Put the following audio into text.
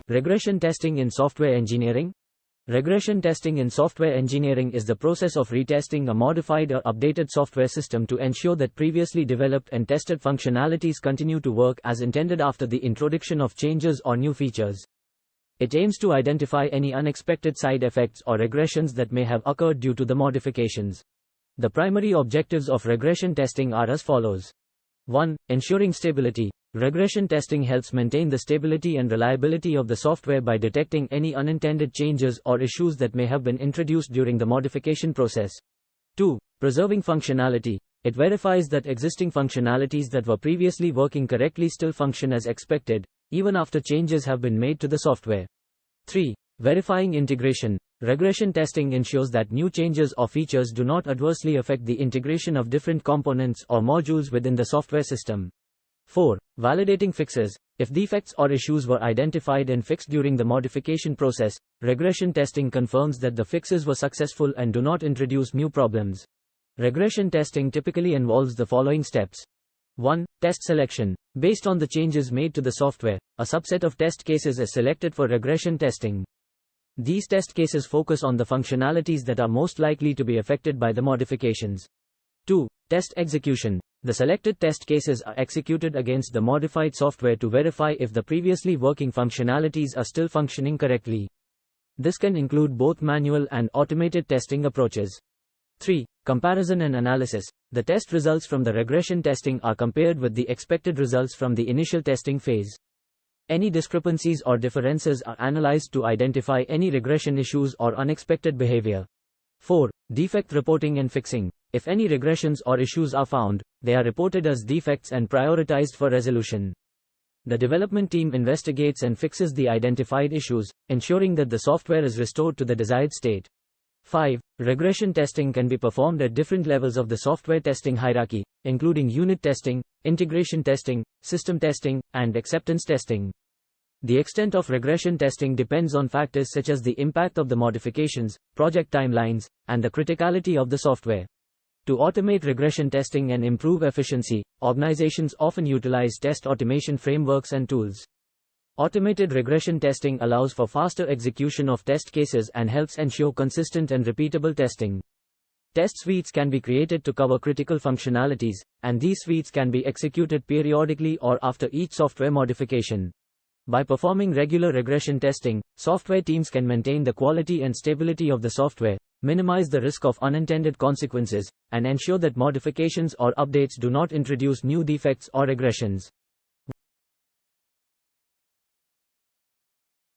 Regression testing in software engineering. Regression testing in software engineering is the process of retesting a modified or updated software system to ensure that previously developed and tested functionalities continue to work as intended after the introduction of changes or new features. It aims to identify any unexpected side effects or regressions that may have occurred due to the modifications. The primary objectives of regression testing are as follows. 1. Ensuring stability. Regression testing helps maintain the stability and reliability of the software by detecting any unintended changes or issues that may have been introduced during the modification process. 2. Preserving functionality. It verifies that existing functionalities that were previously working correctly still function as expected, even after changes have been made to the software. 3. Verifying integration. Regression testing ensures that new changes or features do not adversely affect the integration of different components or modules within the software system. 4. Validating fixes. If defects or issues were identified and fixed during the modification process, regression testing confirms that the fixes were successful and do not introduce new problems. Regression testing typically involves the following steps. 1. Test selection. Based on the changes made to the software, a subset of test cases is selected for regression testing. These test cases focus on the functionalities that are most likely to be affected by the modifications. 2. Test execution. The selected test cases are executed against the modified software to verify if the previously working functionalities are still functioning correctly. This can include both manual and automated testing approaches. 3. Comparison and analysis. The test results from the regression testing are compared with the expected results from the initial testing phase. Any discrepancies or differences are analyzed to identify any regression issues or unexpected behavior. 4. Defect reporting and fixing. If any regressions or issues are found, they are reported as defects and prioritized for resolution. The development team investigates and fixes the identified issues, ensuring that the software is restored to the desired state. 5. Regression testing can be performed at different levels of the software testing hierarchy, including unit testing, integration testing, system testing, and acceptance testing. The extent of regression testing depends on factors such as the impact of the modifications, project timelines, and the criticality of the software. To automate regression testing and improve efficiency, organizations often utilize test automation frameworks and tools. Automated regression testing allows for faster execution of test cases and helps ensure consistent and repeatable testing. Test suites can be created to cover critical functionalities, and these suites can be executed periodically or after each software modification. By performing regular regression testing, software teams can maintain the quality and stability of the software, minimize the risk of unintended consequences, and ensure that modifications or updates do not introduce new defects or regressions.